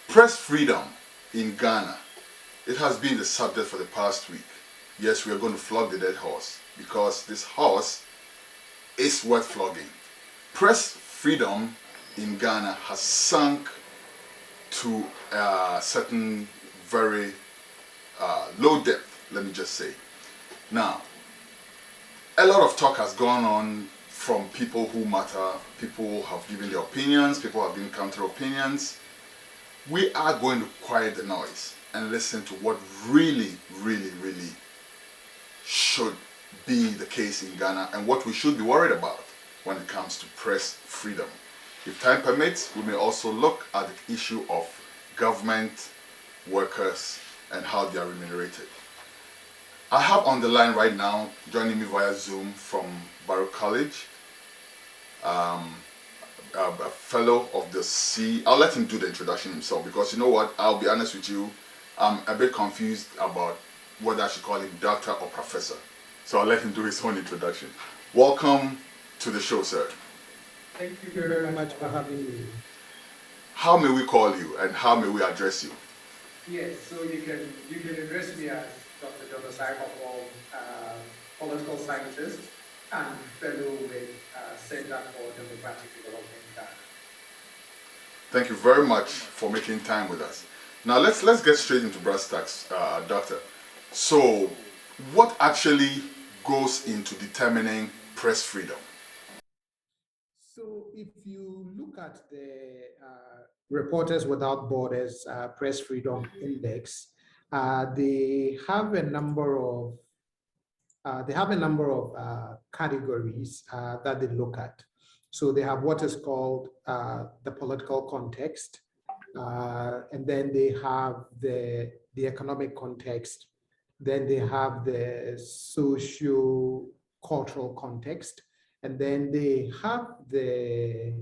Press freedom in Ghana. It has been the subject for the past week. Yes, we are going to flog the dead horse because this horse is worth flogging. Press freedom in Ghana has sunk to a certain very low depth, let me just say. Now, a lot of talk has gone on from people who matter. People have given their opinions, people have given counter opinions. We are going to quiet the noise and listen to what really should be the case in Ghana and what we should be worried about when it comes to press freedom. If time permits, we may also look at the issue of government workers and how they are remunerated. I have on the line right now, joining me via Zoom from Baako College, a fellow of the C. I'll let him do the introduction himself because you know what, I'll be honest with you, I'm a bit confused about whether I should call him doctor or professor. So I'll let him do his own introduction. Welcome to the show, sir. Thank you very much for having me. How may we call you and how may we address you? Yes, so you can address me as Dr. Osae Kwapong, political scientist and fellow with Center for Democratic Development in Ghana. Thank you very much for making time with us. Now let's get straight into brass tacks, doctor. So, what actually goes into determining press freedom? So, if you look at the Reporters Without Borders Press Freedom Index, they have a number of categories that they look at. So they have what is called the political context, and then they have the economic context, then they have the socio-cultural context, and then they have the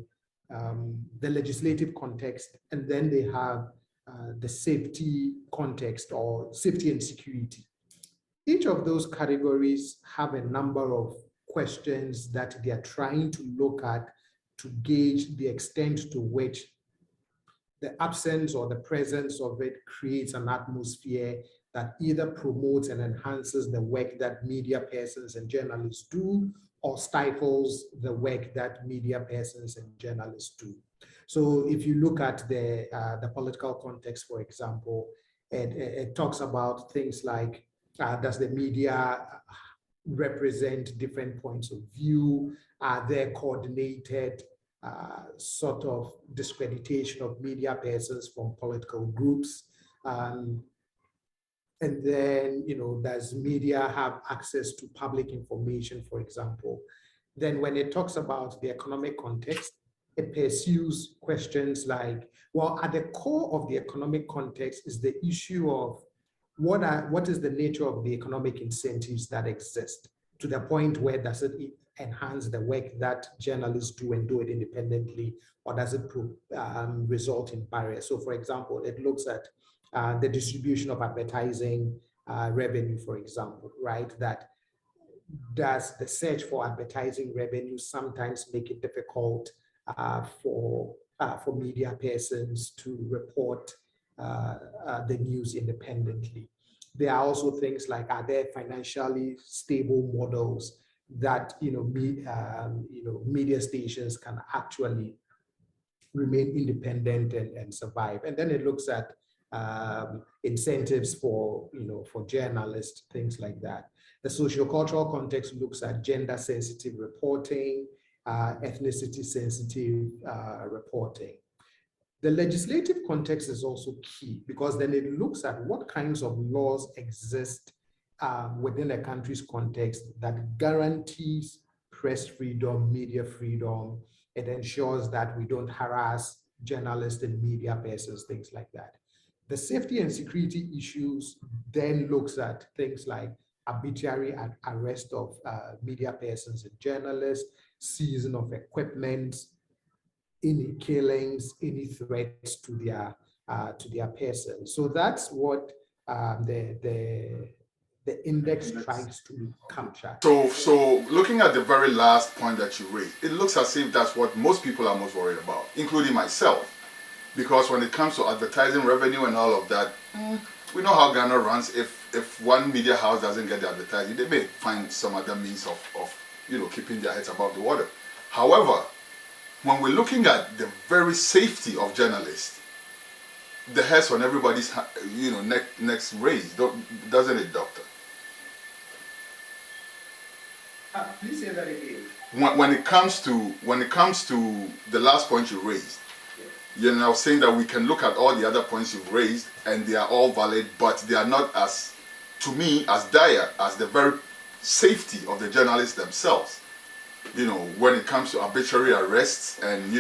legislative context, and then they have the safety context or safety and security. Each of those categories have a number of questions that they are trying to look at to gauge the extent to which the absence or the presence of it creates an atmosphere that either promotes and enhances the work that media persons and journalists do or stifles the work that media persons and journalists do. So if you look at the political context, for example, it talks about things like, does the media represent different points of view? Are there coordinated sort of discreditation of media persons from political groups? And then, does media have access to public information, for example? Then when it talks about the economic context, it pursues questions like, well, at the core of the economic context is the issue of what is the nature of the economic incentives that exist, to the point where does it enhance the work that journalists do and do it independently, or does it result in barriers? So for example, it looks at the distribution of advertising revenue, for example, right? That does the search for advertising revenue sometimes make it difficult for media persons to report the news independently? There are also things like, are there financially stable models that media stations can actually remain independent and survive? And then it looks at incentives for journalists, things like that. The sociocultural context looks at gender-sensitive reporting, ethnicity-sensitive reporting. The legislative context is also key because then it looks at what kinds of laws exist within a country's context that guarantees press freedom, media freedom. It ensures that we don't harass journalists and media persons, things like that. The safety and security issues then looks at things like arbitrary arrest of media persons and journalists, seizing of equipment, any killings, any threats to their person. So that's what the index tries to capture. So looking at the very last point that you raised, it looks as if that's what most people are most worried about, including myself. Because when it comes to advertising revenue and all of that, we know how Ghana runs. If one media house doesn't get the advertising, they may find some other means of keeping their heads above the water. However, when we're looking at the very safety of journalists, the hair's on everybody's next raised, doesn't it, Doctor? Please say that again. When it comes to the last point you raised, you're now saying that we can look at all the other points you've raised and they are all valid, but they are not as, to me, as dire as the very safety of the journalists themselves. When it comes to arbitrary arrests and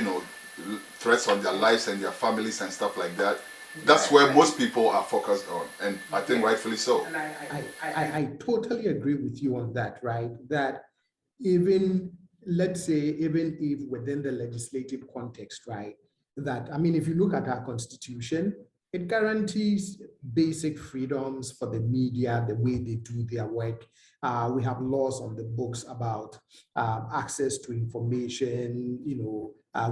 threats on their lives and their families and stuff like that, that's where most people are focused on, and I think rightfully so. And I totally agree with you on that, right? That even, let's say, even if within the legislative context, right, that, I mean, if you look at our constitution, it guarantees basic freedoms for the media, the way they do their work. We have laws on the books about access to information.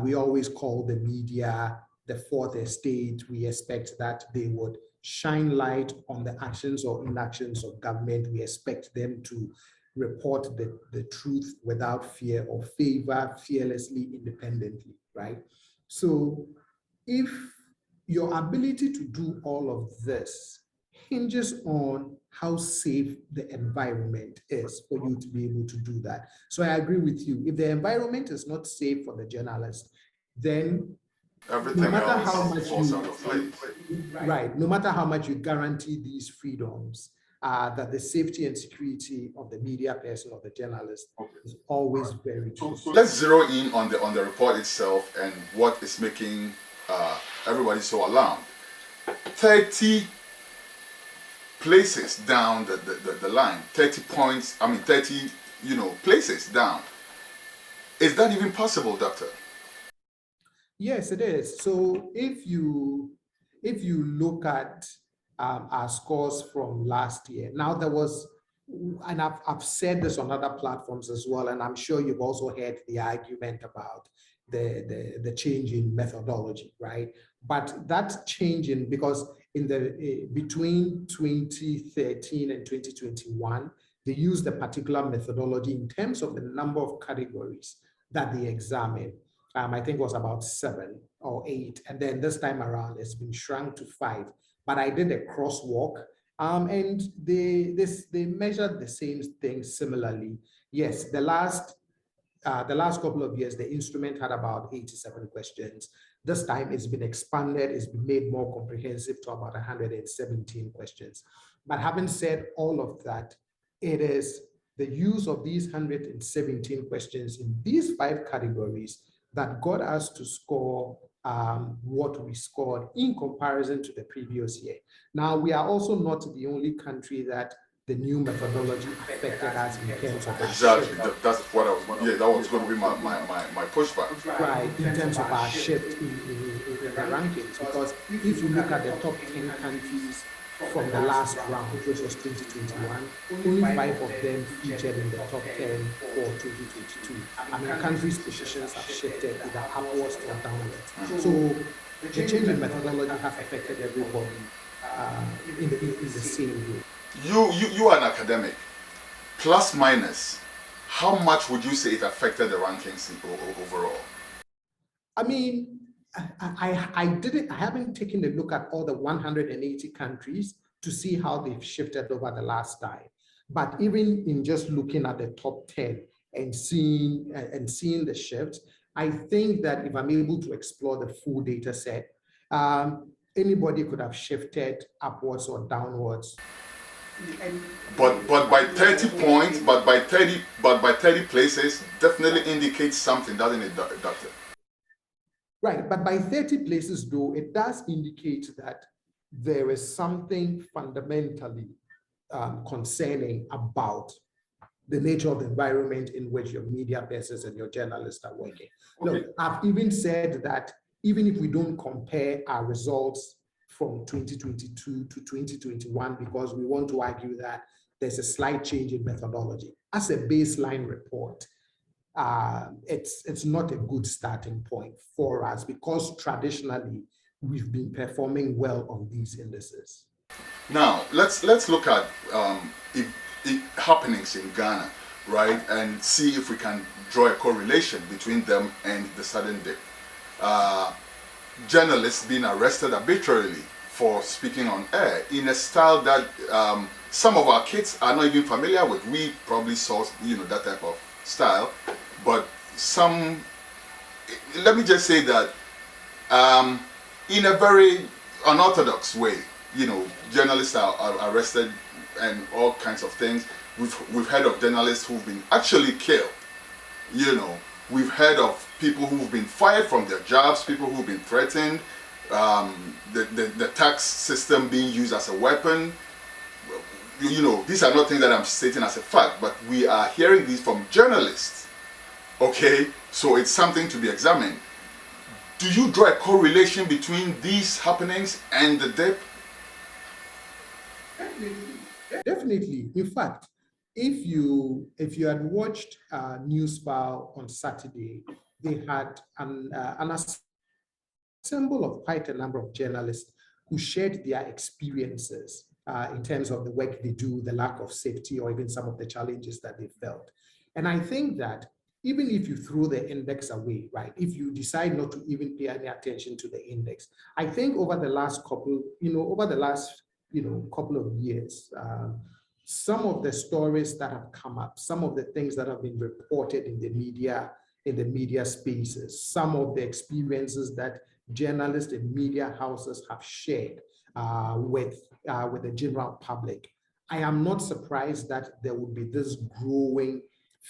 We always call the media the fourth estate. We expect that they would shine light on the actions or inactions of government. We expect them to report the truth without fear or favor, fearlessly, independently, right? So if your ability to do all of this hinges on how safe the environment is for you to be able to do that. So I agree with you. If the environment is not safe for the journalist, then everything no matter else how much falls out of place. Right, no matter how much you guarantee these freedoms, that the safety and security of the media person or the journalist is always very true. So let's zero in on the report itself and what is making everybody so alarmed. 30 places down the line, 30 points, 30 places down. Is that even possible, Doctor? Yes, it is. So if you look at our scores from last year, now there was, and I've said this on other platforms as well, and I'm sure you've also heard the argument about the change in methodology, right? But that changing, because in the between 2013 and 2021, they used a particular methodology in terms of the number of categories that they examined. I think it was about 7 or 8. And then this time around, it's been shrunk to 5. But I did a crosswalk, and they measured the same thing similarly. Yes, the last couple of years, the instrument had about 87 questions. This time it's been expanded, it's been made more comprehensive to about 117 questions. But having said all of that, it is the use of these 117 questions in these 5 categories that got us to score what we scored in comparison to the previous year. Now, we are also not the only country that the new methodology affected us in terms of exactly. That's what I was. Yeah, that was going to be my pushback. Right, in terms of our shift in the rankings, because if you look at the top 10 countries from the last round, which was 2021, only 5 of them featured in the top 10 for 2022. Countries' positions have shifted either upwards or downwards. So the change in methodology has affected everybody in the same way. You are an academic. Plus minus, how much would you say it affected the rankings overall? I haven't taken a look at all the 180 countries to see how they've shifted over the last time. But even in just looking at the top 10 and seeing the shifts, I think that if I'm able to explore the full data set, anybody could have shifted upwards or downwards. But by 30 points, but by 30 places, definitely indicates something, doesn't it, Doctor? Right, but by 30 places, though, it does indicate that there is something fundamentally concerning about the nature of the environment in which your media persons and your journalists are working. Okay. Look, I've even said that even if we don't compare our results from 2022 to 2021, because we want to argue that there's a slight change in methodology. As a baseline report, it's not a good starting point for us, because traditionally we've been performing well on these indices. Now, let's look at happenings in Ghana, right, and see if we can draw a correlation between them and the sudden dip. Journalists being arrested arbitrarily for speaking on air in a style that some of our kids are not even familiar with. We probably saw, that type of style, but some, let me just say that in a very unorthodox way, journalists are arrested and all kinds of things. We've heard of journalists who've been actually killed. We've heard of people who've been fired from their jobs, people who've been threatened, the tax system being used as a weapon. These are not things that I'm stating as a fact, but we are hearing these from journalists. Okay, so it's something to be examined. Do you draw a correlation between these happenings and the dip? Definitely. In fact, if you had watched Newsnow on Saturday, they had an assemble of quite a number of journalists who shared their experiences in terms of the work they do, the lack of safety, or even some of the challenges that they felt. And I think that even if you throw the index away, right, if you decide not to even pay any attention to the index, I think over the last couple of years, some of the stories that have come up, some of the things that have been reported in the media spaces, some of the experiences that journalists and media houses have shared with the general public, I am not surprised that there will be this growing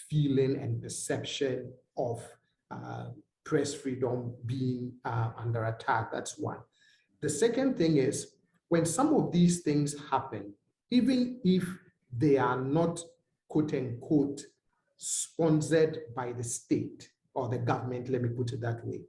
feeling and perception of press freedom being under attack. That's one. The second thing is, when some of these things happen, even if they are not, quote unquote, sponsored by the state or the government, let me put it that way,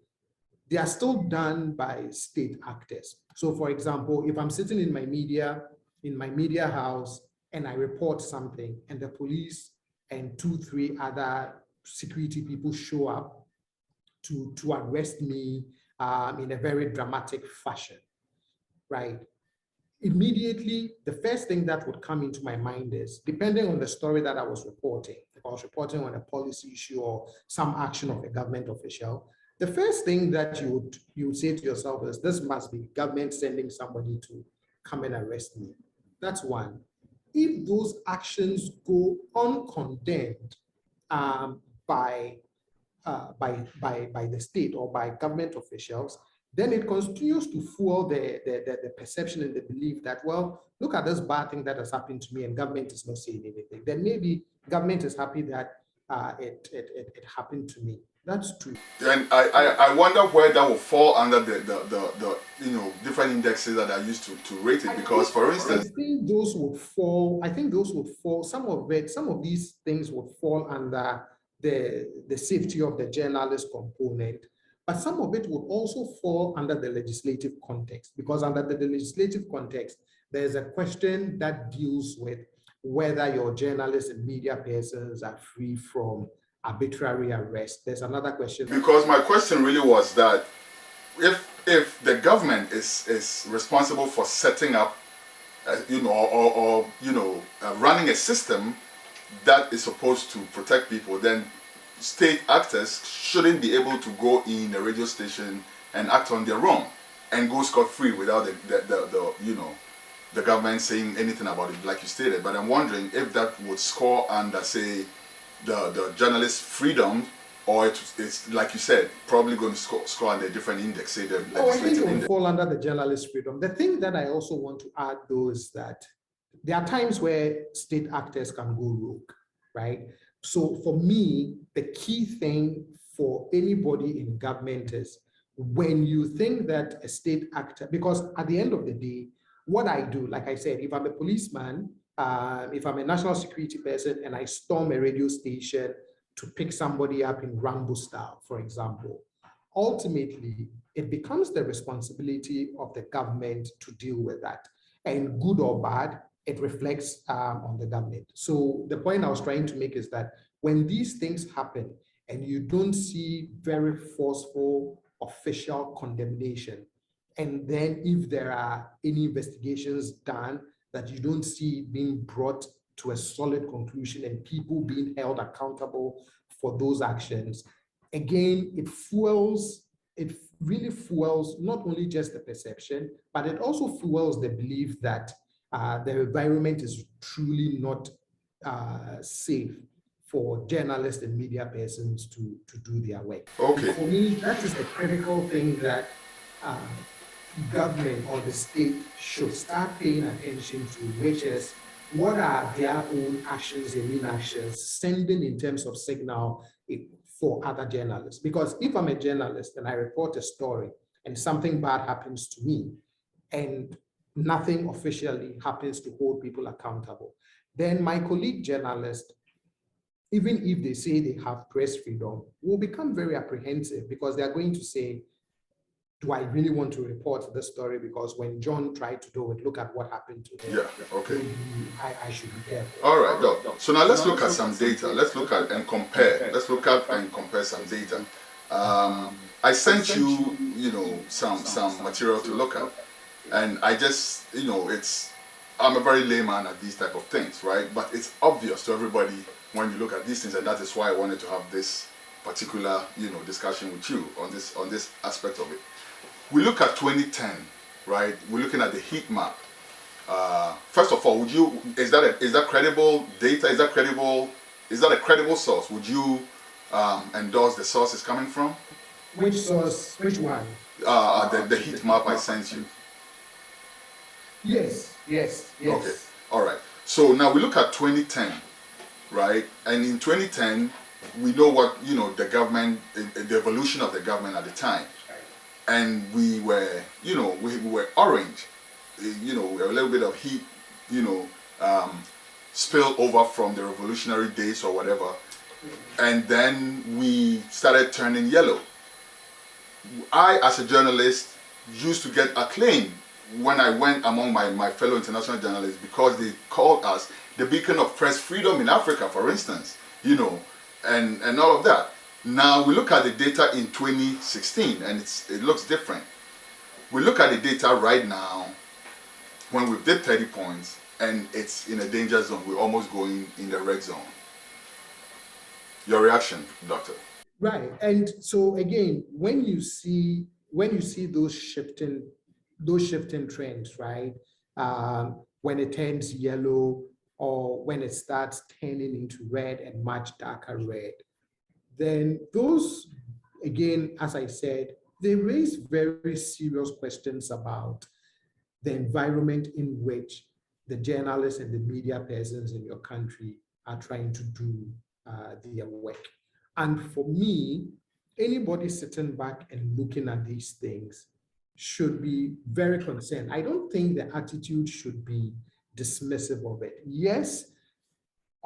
they are still done by state actors. So for example, if I'm sitting in my media house and I report something and the police and 2-3 other security people show up to arrest me in a very dramatic fashion, right? Immediately, the first thing that would come into my mind is, depending on the story that I was reporting, if I was reporting on a policy issue or some action of a government official, the first thing that you would say to yourself is, this must be government sending somebody to come and arrest me. That's one. If those actions go uncondemned by the state or by government officials, then it continues to fuel the perception and the belief that, well, look at this bad thing that has happened to me and government is not saying anything. Then maybe government is happy that it happened to me. That's true. And I wonder where that will fall under the different indexes that are used to rate it, because for instance, I think those would fall, some of these things would fall under the safety of the journalist component, but some of it would also fall under the legislative context, because under the legislative context, there's a question that deals with whether your journalists and media persons are free from arbitrary arrest. There's another question. Because my question really was that if the government is responsible for setting up, running a system that is supposed to protect people, then state actors shouldn't be able to go in a radio station and act on their own and go scot-free without the government saying anything about it, like you stated. But I'm wondering if that would score under, say, the journalist freedom, or it's like you said, probably going to score under a different index, say the legislative I think it index. will fall under the journalist freedom. The thing that I also want to add, though, is that there are times where state actors can go rogue, right? So for me, the key thing for anybody in government is, when you think that a state actor, because at the end of the day, what I do, like I said, if I'm a policeman, if I'm a national security person and I storm a radio station to pick somebody up in Rambo style, for example, ultimately, it becomes the responsibility of the government to deal with that. And good or bad, it reflects on the government. So the point I was trying to make is that when these things happen and you don't see very forceful official condemnation, And then if there are any investigations done that you don't see being brought to a solid conclusion and people being held accountable for those actions, again, it really fuels not only just the perception, but it also fuels the belief that the environment is truly not safe for journalists and media persons to do their work. Okay. For me, that is the critical thing that government or the state should start paying attention to, which is what are their own actions and inactions sending in terms of signal for other journalists. Because if I'm a journalist and I report a story and something bad happens to me and nothing officially happens to hold people accountable, then my colleague journalist, even if they say they have press freedom, will become very apprehensive because they're going to say, do I really want to report this story? Because when John tried to do it, look at what happened to him. Yeah, okay. Maybe I should be careful. All right, Doc. So now let's look at some data. Let's look at and compare. Let's look at and compare some data. I sent you, some material to look at. And I just, I'm a very layman at these type of things, right? But it's obvious to everybody when you look at these things, and that is why I wanted to have this particular, discussion with you on this aspect of it. We look at 2010, right? We're looking at the heat map. First of all, is that credible data? Is that a credible source? Would you endorse the source is coming from? Which source? Which one? The heat map I sent you. Yes. Okay, all right. So now we look at 2010, right? And in 2010, we know what, the government, the evolution of the government at the time. And we were, we were orange, a little bit of heat, spill over from the revolutionary days or whatever. And then we started turning yellow. I, as a journalist, used to get acclaim when I went among my fellow international journalists because they called us the beacon of press freedom in Africa, for instance, and all of that. Now we look at the data in 2016 and it looks different. We look at the data right now when we did 30 points and it's in a danger zone. We're almost going in the red zone. Your reaction, Doctor? Right. And so again, when you see those shifting trends, right? When it turns yellow or when it starts turning into red and much darker red, then those, again, as I said, they raise very serious questions about the environment in which the journalists and the media persons in your country are trying to do their work. And for me, anybody sitting back and looking at these things should be very concerned. I don't think the attitude should be dismissive of it. Yes,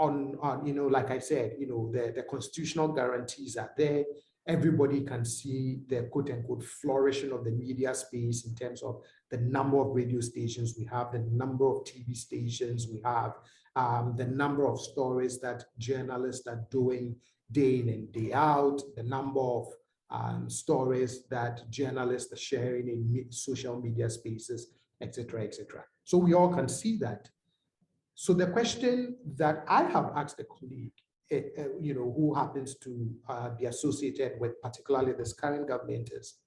like I said, the constitutional guarantees are there. Everybody can see the quote unquote flourishing of the media space in terms of the number of radio stations we have, the number of TV stations we have, the number of stories that journalists are doing day in and day out, the number of stories that journalists are sharing in social media spaces, et cetera, et cetera. So we all can see that. So the question that I have asked a colleague, who happens to be associated with particularly this current government is,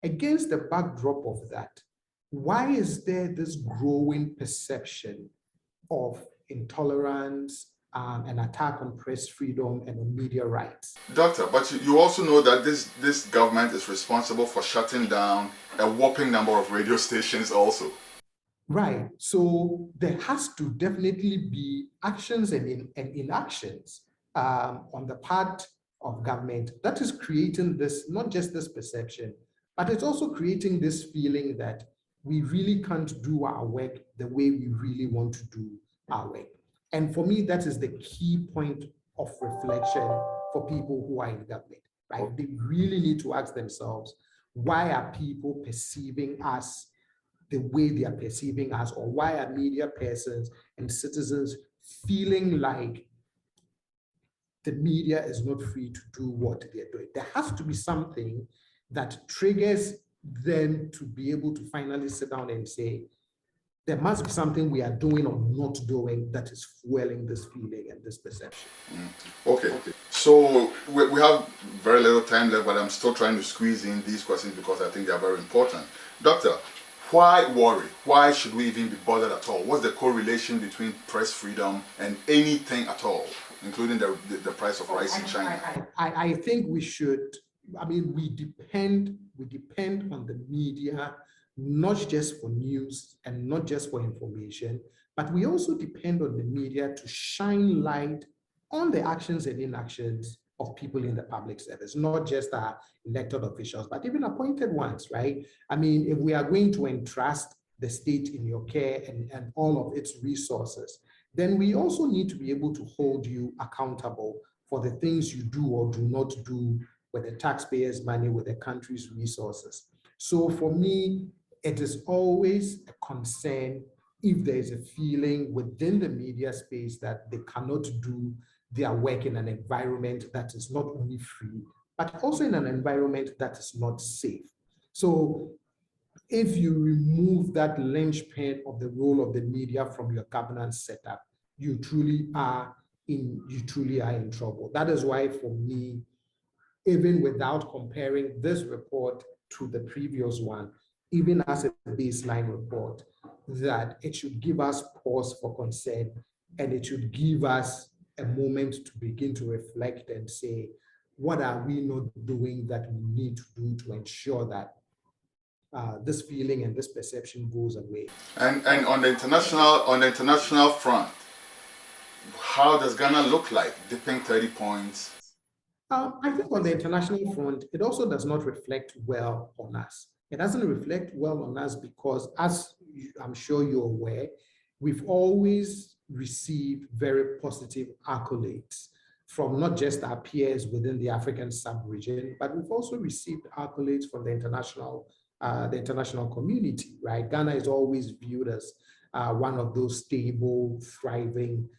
against the backdrop of that, why is there this growing perception of intolerance, an attack on press freedom and on media rights? Doctor, but you also know that this government is responsible for shutting down a whopping number of radio stations also. Right. So there has to definitely be actions and inactions on the part of government that is creating this, not just this perception, but it's also creating this feeling that we really can't do our work the way we really want to do our work. And for me, that is the key point of reflection for people who are in government, right? They really need to ask themselves, why are people perceiving us the way they are perceiving us, or why are media persons and citizens feeling like the media is not free to do what they're doing? There has to be something that triggers then to be able to finally sit down and say, there must be something we are doing or not doing that is fueling this feeling and this perception. Okay. So we have very little time left, but I'm still trying to squeeze in these questions because I think they are very important. Doctor, why worry? Why should we even be bothered at all? What's the correlation between press freedom and anything at all, including the price of rice in China? I think we should, we depend on the media, not just for news and not just for information, but we also depend on the media to shine light on the actions and inactions of people in the public service, not just our elected officials, but even appointed ones, right? If we are going to entrust the state in your care and all of its resources, then we also need to be able to hold you accountable for the things you do or do not do with the taxpayers' money, with the country's resources. So for me, it is always a concern if there is a feeling within the media space that they cannot do their work in an environment that is not only free, but also in an environment that is not safe. So if you remove that linchpin of the role of the media from your governance setup, you truly are in trouble. That is why, for me, even without comparing this report to the previous one, even as a baseline report, that it should give us pause for concern, and it should give us a moment to begin to reflect and say, what are we not doing that we need to do to ensure that this feeling and this perception goes away. And on the international front, how does Ghana look like, dipping 30 points? I think on the international front, it also does not reflect well on us. It doesn't reflect well on us because, as I'm sure you're aware, we've always received very positive accolades from not just our peers within the African sub-region, but we've also received accolades from the international community, right? Ghana is always viewed as one of those stable, thriving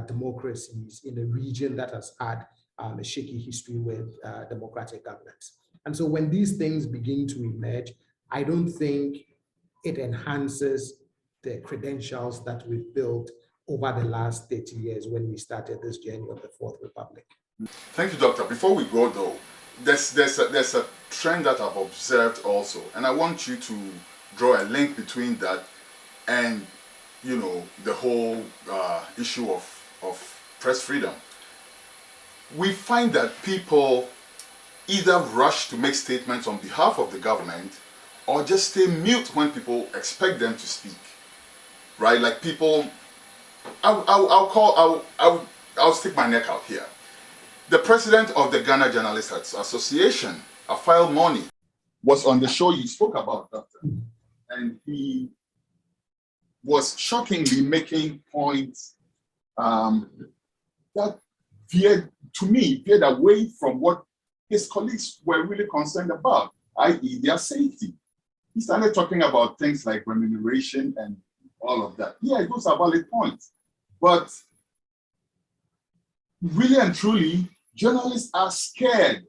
democracies in a region that has had a shaky history with democratic governance. And so when these things begin to emerge, I don't think it enhances the credentials that we've built over the last 30 years when we started this journey of the Fourth Republic. Thank you, Doctor. Before we go, though, there's a trend that I've observed also, and I want you to draw a link between that and, the whole issue of press freedom. We find that people either rush to make statements on behalf of the government or just stay mute when people expect them to speak, right? Like people, I'll stick my neck out here. The president of the Ghana Journalists Association, Afile Money, was on the show you spoke about, Doctor, and he was shockingly making points that veered away from what his colleagues were really concerned about, i.e. their safety. He started talking about things like remuneration and all of that. Yeah, those are valid points. But really and truly, journalists are scared.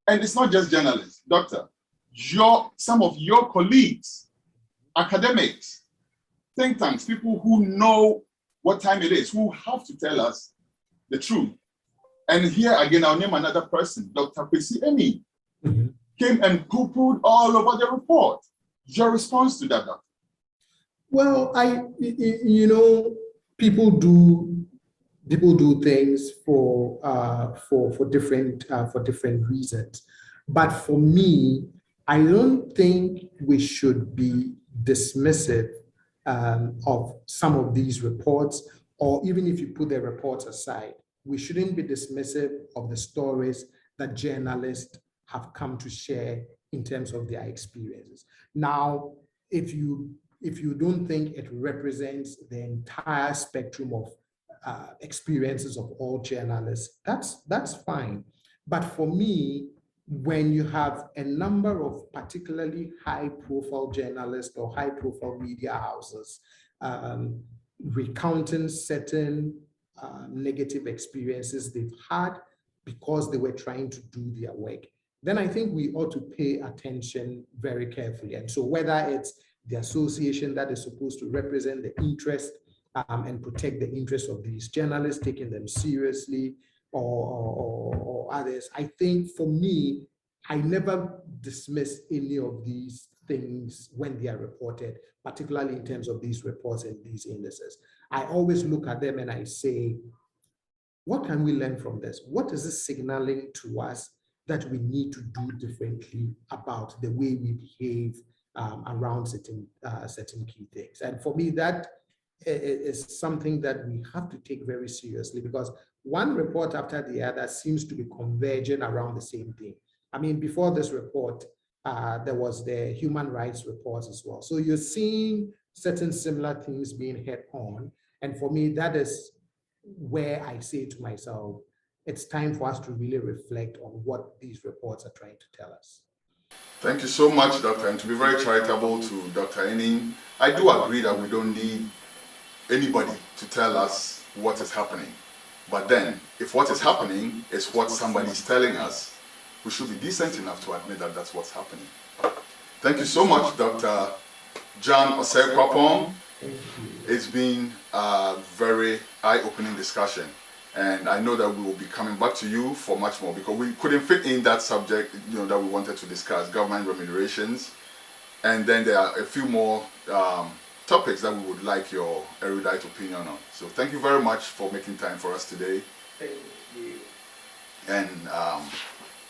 And it's not just journalists, Doctor. Some of your colleagues, academics, think tanks, people who know what time it is, who have to tell us the truth. And here again, I'll name another person, Dr. Kwesi came and poo-pooed all over the report. Your response to that, Doctor? Well, people do things for different reasons. But for me, I don't think we should be dismissive of some of these reports, or even if you put the reports aside, we shouldn't be dismissive of the stories that journalists have come to share in terms of their experiences. Now, if you don't think it represents the entire spectrum of experiences of all journalists, that's fine. But for me, when you have a number of particularly high-profile journalists or high-profile media houses recounting certain negative experiences they've had because they were trying to do their work, then I think we ought to pay attention very carefully. And so whether it's the association that is supposed to represent the interest and protect the interests of these journalists, taking them seriously, or others, I think for me, I never dismiss any of these things when they are reported, particularly in terms of these reports and these indices. I always look at them and I say, what can we learn from this? What is this signaling to us that we need to do differently about the way we behave around certain key things? And for me, that is something that we have to take very seriously, because one report after the other seems to be converging around the same thing. I mean, before this report, there was the human rights report as well. So you're seeing certain similar things being hit on. And for me, that is where I say to myself, it's time for us to really reflect on what these reports are trying to tell us. Thank you so much, Doctor. And to be very charitable to Dr. Ening, I do agree that we don't need anybody to tell us what is happening. But then, if what is happening is what somebody is telling us, we should be decent enough to admit that that's what's happening. Thank you so much, Dr. John Osae Kwapong. It's been a very eye-opening discussion, and I know that we will be coming back to you for much more, because we couldn't fit in that subject, that we wanted to discuss, government remunerations, and then there are a few more topics that we would like your erudite opinion on. So thank you very much for making time for us today. Thank you. And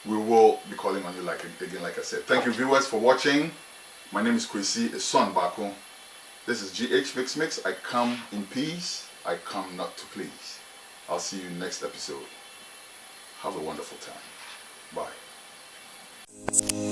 we will be calling on you again, like I said. Thank you, viewers, for watching. My name is Kwesi, a son Baako. This is GhMixMixx. I come in peace. I come not to please. I'll see you next episode. Have a wonderful time. Bye.